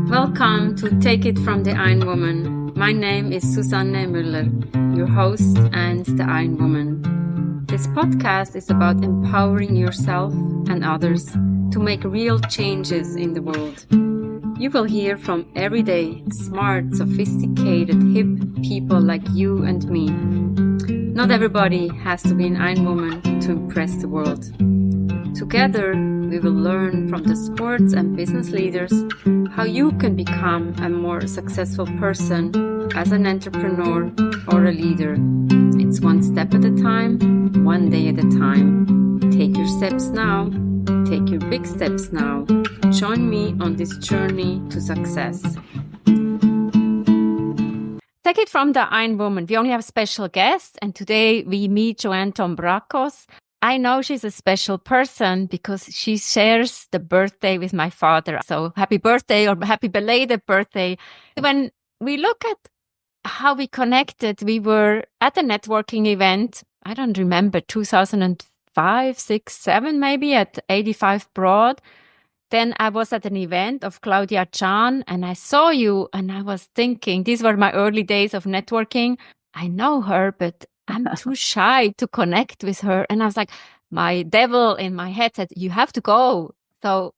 Welcome to Take It from the Ironwoman. My name is Susanne Müller, your host and the Ironwoman. This podcast is about empowering yourself and others to make real changes in the world. You will hear from everyday, smart, sophisticated, hip people like you and me. Not everybody has to be an Ironwoman to impress the world. Together, we will learn from the sports and business leaders how you can become a more successful person as an entrepreneur or a leader. It's one step at a time, one day at a time. Take your steps now. Take your big steps now. Join me on this journey to success. Take it from the Ironwoman. We only have special guests, and today we meet Joanne Tombrakos. I know she's a special person because she shares the birthday with my father. So happy birthday or happy belated birthday. When we look at how we connected, we were at a networking event. I don't remember, 2005, 6, 7 maybe at 85 Broad. Then I was at an event of Claudia Chan and I saw you and I was thinking, these were my early days of networking. I know her, but I'm too shy to connect with her. And I was like, my devil in my head said, you have to go. So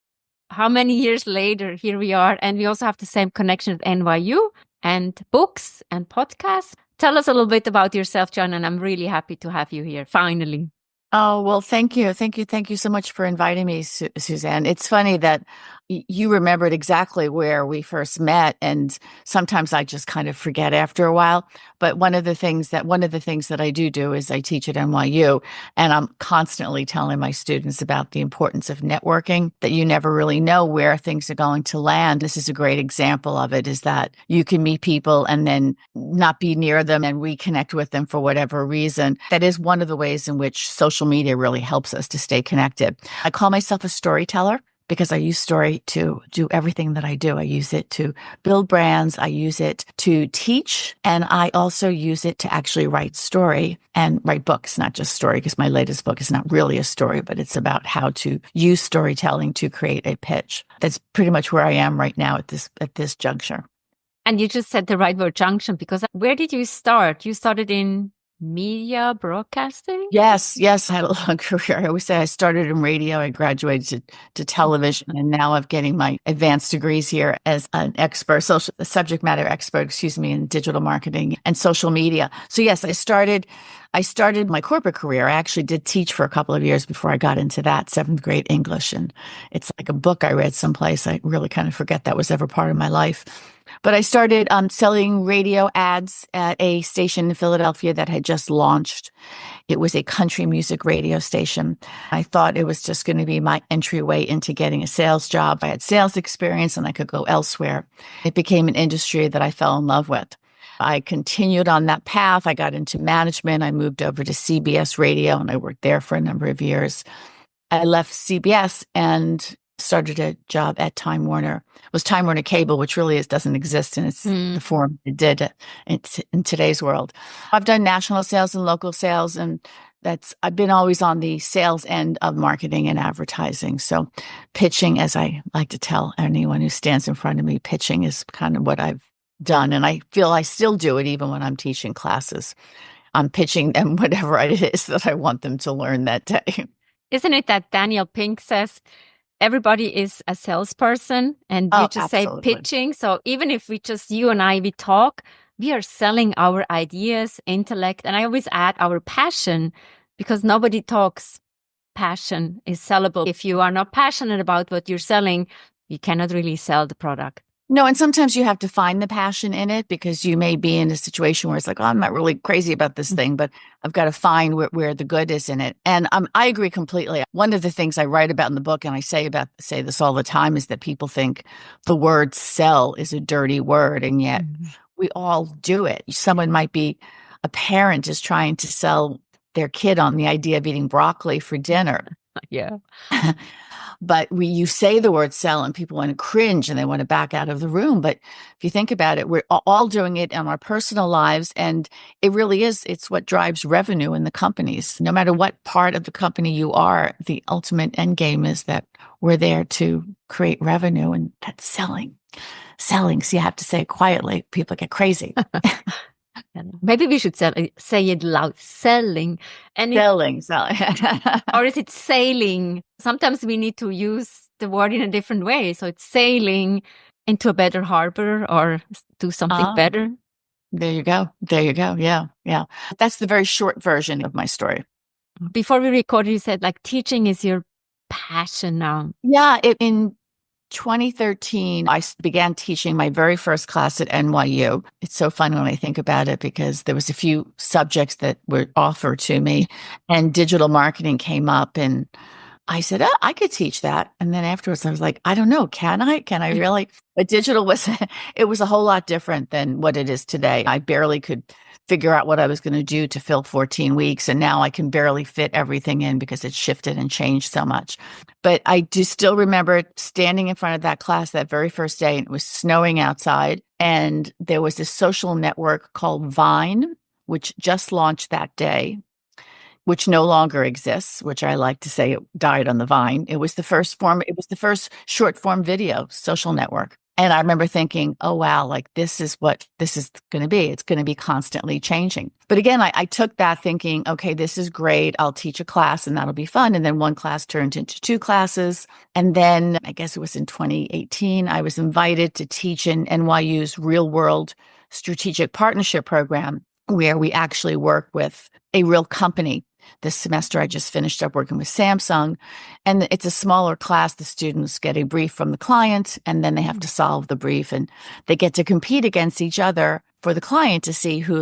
how many years later, here we are. And we also have the same connection at NYU and books and podcasts. Tell us a little bit about yourself, John. And I'm really happy to have you here, finally. Oh, well, thank you. Thank you so much for inviting me, Suzanne. It's funny that you remembered exactly where we first met. And sometimes I just kind of forget after a while. But one of the things that I do is I teach at NYU, and I'm constantly telling my students about the importance of networking, that you never really know where things are going to land. This is a great example of it, is that you can meet people and then not be near them and reconnect with them for whatever reason. That is one of the ways in which social media really helps us to stay connected. I call myself a storyteller because I use story to do everything that I do. I use it to build brands. I use it to teach. And I also use it to actually write story and write books, not just story, because my latest book is not really a story, but it's about how to use storytelling to create a pitch. That's pretty much where I am right now at this juncture. And you just said the right word, junction, because where did you start? You started in media broadcasting? Yes. I had a long career. I always say I started in radio. I graduated to television, and now I'm getting my advanced degrees here as an expert, subject matter expert, in digital marketing and social media. So yes, I started my corporate career. I actually did teach for a couple of years before I got into that, 7th grade English. And it's like a book I read someplace. I really kind of forget that was ever part of my life. But I started selling radio ads at a station in Philadelphia that had just launched. It was a country music radio station. I thought it was just going to be my entryway into getting a sales job. I had sales experience and I could go elsewhere. It became an industry that I fell in love with. I continued on that path. I got into management. I moved over to CBS Radio and I worked there for a number of years. I left CBS and started a job at Time Warner. It was Time Warner Cable, which really doesn't exist in the form it did in today's world. I've done national sales and local sales, and I've been always on the sales end of marketing and advertising. So pitching, as I like to tell anyone who stands in front of me, pitching is kind of what I've done. And I feel I still do it even when I'm teaching classes. I'm pitching them whatever it is that I want them to learn that day. Isn't it that Daniel Pink says, everybody is a salesperson, and you just absolutely. say pitching. So even if you and I, we talk, we are selling our ideas, intellect. And I always add our passion, because nobody talks. Passion is sellable. If you are not passionate about what you're selling, you cannot really sell the product. No, and sometimes you have to find the passion in it, because you may be in a situation where it's like, oh, I'm not really crazy about this thing, but I've got to find where the good is in it. And I agree completely. One of the things I write about in the book, and I say this all the time, is that people think the word sell is a dirty word, and yet we all do it. Someone might be, a parent is trying to sell their kid on the idea of eating broccoli for dinner. Yeah. But you say the word sell and people want to cringe and they want to back out of the room. But if you think about it, we're all doing it in our personal lives. And it really is, it's what drives revenue in the companies. No matter what part of the company you are, the ultimate end game is that we're there to create revenue, and that's selling. Selling. So you have to say it quietly. People get crazy. Maybe we should say it loud. Selling. Selling. Or is it sailing? Sometimes we need to use the word in a different way. So it's sailing into a better harbor or do something better. There you go. There you go. Yeah. Yeah. That's the very short version of my story. Before we recorded, you said like teaching is your passion now. Yeah. In 2013, I began teaching my very first class at NYU. It's so fun when I think about it because there was a few subjects that were offered to me, and digital marketing came up, and I said, oh, I could teach that. And then afterwards, I was like, I don't know. Can I? Can I really? But digital it was a whole lot different than what it is today. I barely could figure out what I was going to do to fill 14 weeks. And now I can barely fit everything in because it's shifted and changed so much. But I do still remember standing in front of that class that very first day, and it was snowing outside. And there was this social network called Vine, which just launched that day, which no longer exists, which I like to say it died on the vine. It was the first short form video social network. And I remember thinking, oh, wow, like this is what this is going to be. It's going to be constantly changing. But again, I took that thinking, okay, this is great. I'll teach a class and that'll be fun. And then one class turned into two classes. And then I guess it was in 2018, I was invited to teach in NYU's real world strategic partnership program, where we actually work with a real company. This semester, I just finished up working with Samsung, and it's a smaller class. The students get a brief from the client, and then they have to solve the brief, and they get to compete against each other for the client to see who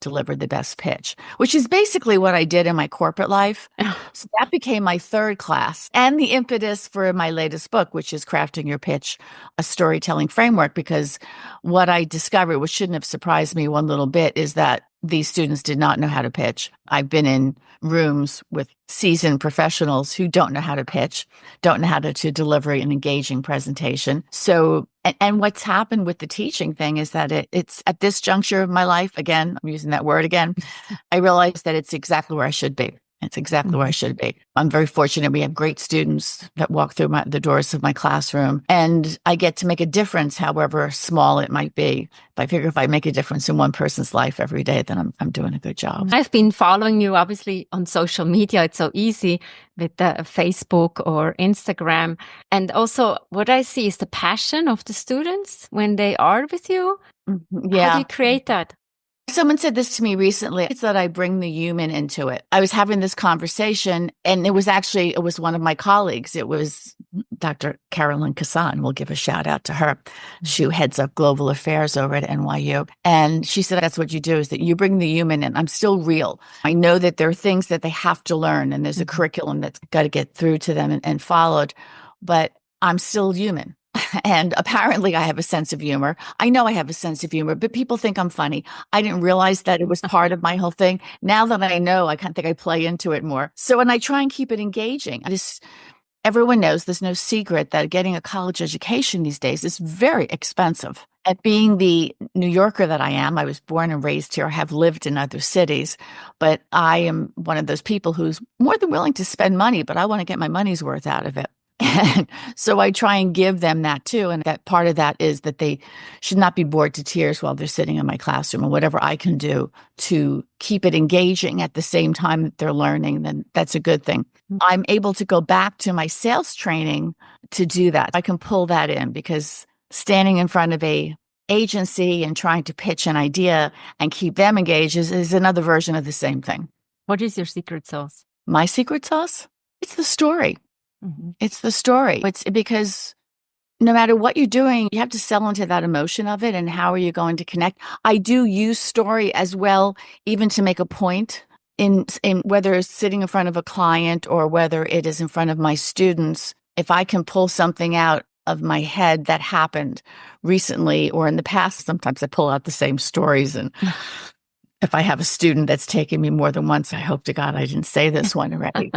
delivered the best pitch, which is basically what I did in my corporate life. So that became my third class and the impetus for my latest book, which is Crafting Your Pitch, a storytelling framework, because what I discovered, which shouldn't have surprised me one little bit, is that these students did not know how to pitch. I've been in rooms with seasoned professionals who don't know how to pitch, don't know how to deliver an engaging presentation. So, and what's happened with the teaching thing is that it's at this juncture of my life, again, I'm using that word again, I realized that it's exactly where I should be. It's exactly where I should be. I'm very fortunate. We have great students that walk through the doors of my classroom, and I get to make a difference, however small it might be. I figure if I make a difference in one person's life every day, then I'm doing a good job. I've been following you, obviously, on social media. It's so easy with Facebook or Instagram. And also what I see is the passion of the students when they are with you. Yeah. How do you create that? Someone said this to me recently. It's that I bring the human into it. I was having this conversation, and it was one of my colleagues. It was Dr. Carolyn Kassan. We'll give a shout out to her. She heads up global affairs over at NYU. And she said, that's what you do, is that you bring the human in. I'm still real. I know that there are things that they have to learn, and there's a curriculum that's got to get through to them and followed, but I'm still human. And apparently I have a sense of humor. I know I have a sense of humor, but people think I'm funny. I didn't realize that it was part of my whole thing. Now that I know, I kind of think I play into it more. So, and I try and keep it engaging. Everyone knows there's no secret that getting a college education these days is very expensive. And being the New Yorker that I am, I was born and raised here. I have lived in other cities, but I am one of those people who's more than willing to spend money, but I want to get my money's worth out of it. And so I try and give them that too. And that part of that is that they should not be bored to tears while they're sitting in my classroom, and whatever I can do to keep it engaging at the same time that they're learning, then that's a good thing. I'm able to go back to my sales training to do that. I can pull that in, because standing in front of a agency and trying to pitch an idea and keep them engaged is another version of the same thing. What is your secret sauce? My secret sauce? It's the story. It's the story. It's because no matter what you're doing, you have to sell into that emotion of it. And how are you going to connect? I do use story as well, even to make a point in whether it's sitting in front of a client or whether it is in front of my students. If I can pull something out of my head that happened recently or in the past, sometimes I pull out the same stories. And if I have a student that's taken me more than once, I hope to God I didn't say this one already.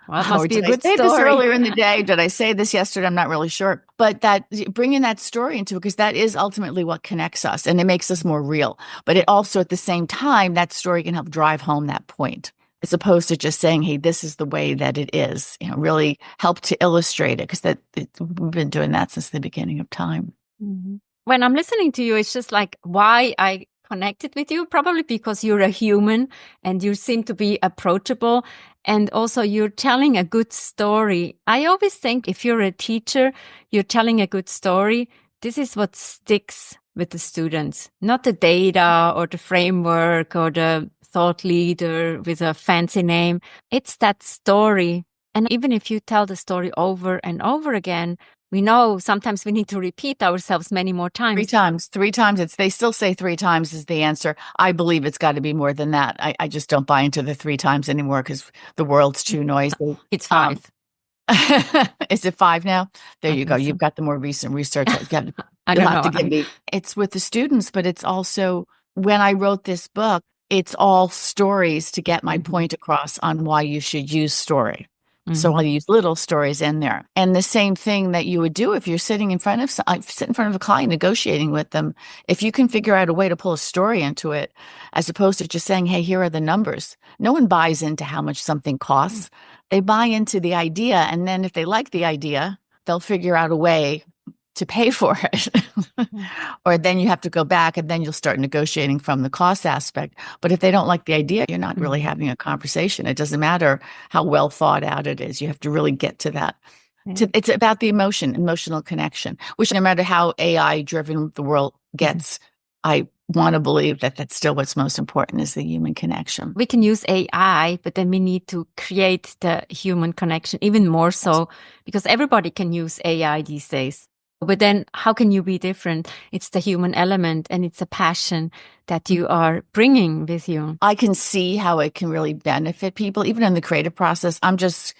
Well, it must be a Did I good say this story. earlier in the day? Did I say this yesterday? I'm not really sure. But that bringing that story into it, because that is ultimately what connects us and it makes us more real. But it also, at the same time, that story can help drive home that point, as opposed to just saying, hey, this is the way that it is, really help to illustrate it, because we've been doing that since the beginning of time. Mhm. When I'm listening to you, it's just like why I connected with you, probably because you're a human and you seem to be approachable. And also you're telling a good story. I always think if you're a teacher, you're telling a good story. This is what sticks with the students, not the data or the framework or the thought leader with a fancy name. It's that story. And even if you tell the story over and over again, we know sometimes we need to repeat ourselves many more times. Three times. They still say 3 times is the answer. I believe it's got to be more than that. I just don't buy into the 3 times anymore because the world's too noisy. It's 5. Is it 5 now? There I you go. think so. You've got the more recent research. I You'll don't have know. to give me. It's with the students, but it's also when I wrote this book, it's all stories to get my point across on why you should use story. So I'll use little stories in there. And the same thing that you would do if you're sitting in front of a client negotiating with them, if you can figure out a way to pull a story into it, as opposed to just saying, hey, here are the numbers. No one buys into how much something costs. They buy into the idea. And then if they like the idea, they'll figure out a way to pay for it. Or then you have to go back and then you'll start negotiating from the cost aspect. But if they don't like the idea, you're not really having a conversation. It doesn't matter how well thought out it is. You have to really get to that. It's about the emotional connection, which no matter how AI driven the world gets, I want to believe that that's still what's most important is the human connection. We can use AI, but then we need to create the human connection even more so, because everybody can use AI these days. But then how can you be different? It's the human element and it's a passion that you are bringing with you. I can see how it can really benefit people, even in the creative process. I'm just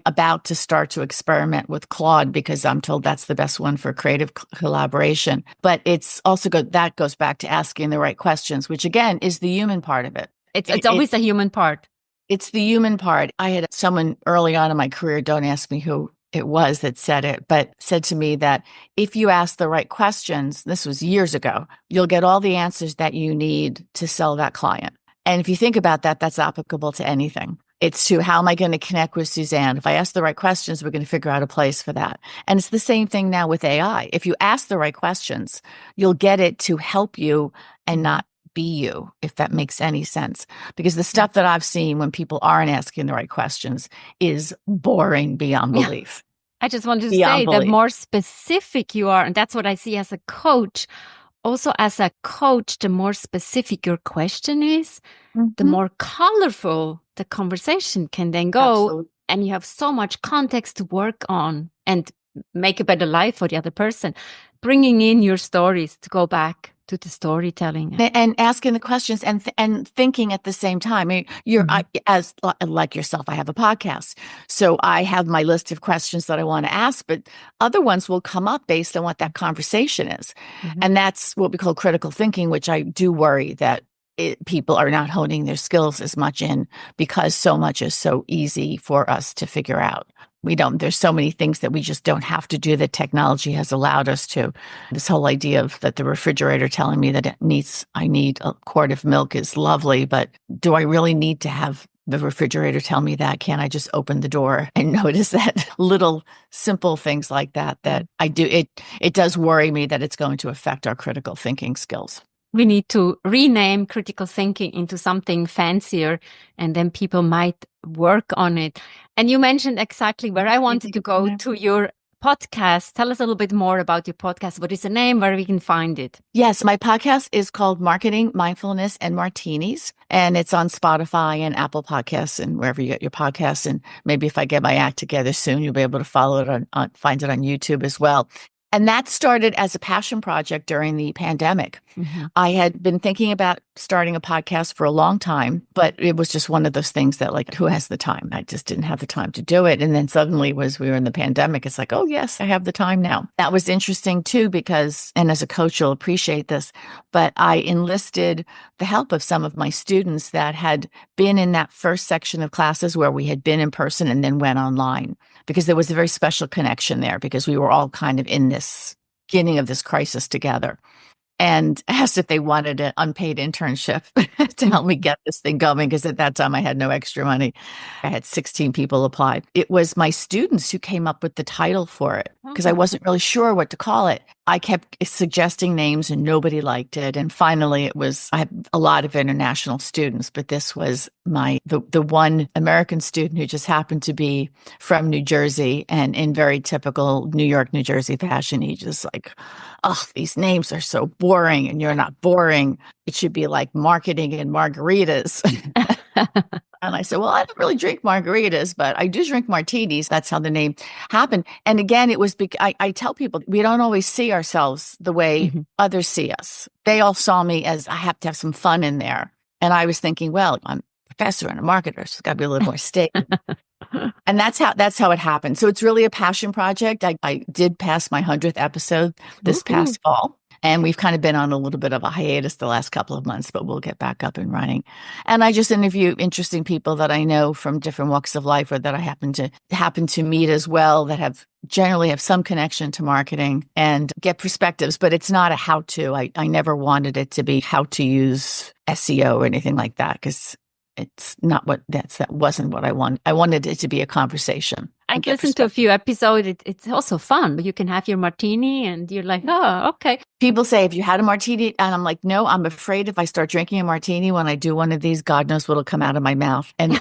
about to start to experiment with Claude because I'm told that's the best one for creative collaboration. But it's also that goes back to asking the right questions, which again is the human part of it. It's always the human part. It's the human part. I had someone early on in my career, don't ask me who it was that said it, but said to me that if you ask the right questions, this was years ago, you'll get all the answers that you need to sell that client. And if you think about that, that's applicable to anything. It's to how am I going to connect with Suzanne? If I ask the right questions, we're going to figure out a place for that. And it's the same thing now with AI. If you ask the right questions, you'll get it to help you and not be you, if that makes any sense. Because the stuff that I've seen when people aren't asking the right questions is boring beyond belief. I just wanted to say the more specific you are, and that's what I see as a coach. Also, as a coach, the more specific your question is, the more colorful the conversation can then go. Absolutely. And you have so much context to work on and make a better life for the other person. Bringing in your stories to go back to the storytelling and asking the questions and thinking at the same time. I mean, as like yourself, I have a podcast, so I have my list of questions that I want to ask, but other ones will come up based on what that conversation is, and that's what we call critical thinking, which I do worry that people are not honing their skills as much in because so much is so easy for us to figure out. There's so many things that we just don't have to do that technology has allowed us to. This whole idea of that the refrigerator telling me that I need a quart of milk is lovely, but do I really need to have the refrigerator tell me that? Can't I just open the door and notice that? Little simple things like that I do. It does worry me that it's going to affect our critical thinking skills. We need to rename critical thinking into something fancier, and then people might work on it. And you mentioned exactly where I wanted to go to your podcast. Tell us a little bit more about your podcast. What is the name, where we can find it? Yes, my podcast is called Marketing, Mindfulness, and Martinis, and it's on Spotify and Apple Podcasts and wherever you get your podcasts. And maybe if I get my act together soon, you'll be able to follow it find it on YouTube as well. And that started as a passion project during the pandemic. I had been thinking about starting a podcast for a long time, but it was just one of those things that, like, who has the time? I just didn't have the time to do it. And then suddenly, we were in the pandemic, it's like, oh, yes, I have the time now. That was interesting too, because, and as a coach, you'll appreciate this, but I enlisted the help of some of my students that had been in that first section of classes where we had been in person and then went online, because there was a very special connection there, because we were all kind of in this beginning of this crisis together, and asked if they wanted an unpaid internship to help me get this thing going, because at that time I had no extra money. I had 16 people apply. It was my students who came up with the title for it, because I wasn't really sure what to call it. I kept suggesting names and nobody liked it. And finally I have a lot of international students, but this was the one American student who just happened to be from New Jersey, and in very typical New York, New Jersey fashion, he just like, oh, these names are so boring, and you're not boring. It should be like marketing and margaritas. And I said, well, I don't really drink margaritas, but I do drink martinis. That's how the name happened. And again, it was I tell people, we don't always see ourselves the way others see us. They all saw me as, I have to have some fun in there. And I was thinking, well, I'm a professor and a marketer, so it's got to be a little more stable. And that's how it happened. So it's really a passion project. I did pass my 100th episode this past fall. And we've kind of been on a little bit of a hiatus the last couple of months, but we'll get back up and running. And I just interview interesting people that I know from different walks of life, or that I happen to meet as well, that generally have some connection to marketing, and get perspectives. But it's not a how-to. I never wanted it to be how to use SEO or anything like that, because it's not that wasn't what I want. I wanted it to be a conversation. I've listened to a few episodes. It's also fun, but you can have your martini and you're like, oh, okay. People say, have you had a martini? And I'm like, no, I'm afraid if I start drinking a martini when I do one of these, God knows what'll come out of my mouth. And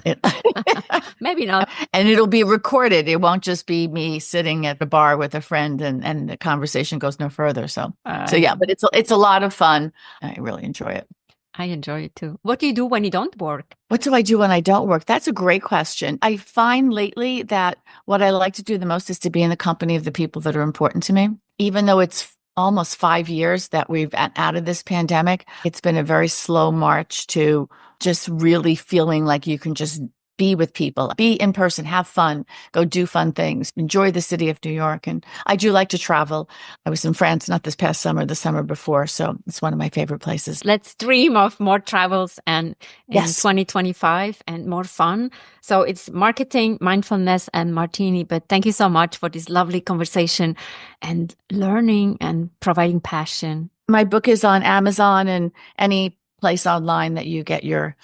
maybe not. And it'll be recorded. It won't just be me sitting at the bar with a friend and the conversation goes no further. So yeah, but it's a lot of fun. I really enjoy it. I enjoy it too. What do you do when you don't work? What do I do when I don't work? That's a great question. I find lately that what I like to do the most is to be in the company of the people that are important to me. Even though it's almost 5 years that we've out of this pandemic, it's been a very slow march to just really feeling like you can just be with people, be in person, have fun, go do fun things, enjoy the city of New York. And I do like to travel. I was in France, not this past summer, the summer before. So it's one of my favorite places. Let's dream of more travels and in 2025 and more fun. So it's marketing, mindfulness, and martini. But thank you so much for this lovely conversation and learning and providing passion. My book is on Amazon and any place online that you get your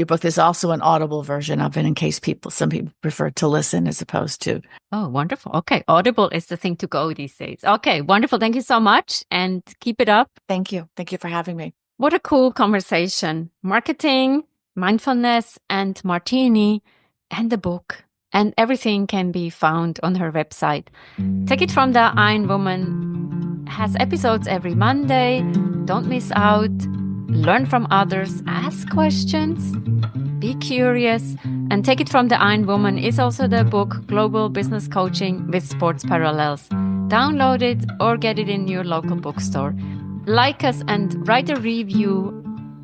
book. There's also an Audible version of it in case some people prefer to listen as opposed to. Oh, wonderful. Okay. Audible is the thing to go these days. Okay. Wonderful. Thank you so much and keep it up. Thank you. Thank you for having me. What a cool conversation. Marketing, mindfulness, and martini, and the book. And everything can be found on her website. Take It From the Ironwoman has episodes every Monday. Don't miss out. Learn from others, ask questions, be curious, and Take It From the Ironwoman is also the book Global Business Coaching with Sports Parallels. Download it or get it in your local bookstore. Like us and write a review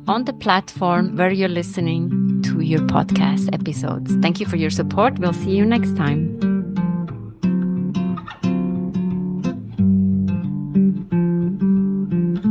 on the platform where you're listening to your podcast episodes. Thank you for your support. We'll see you next time.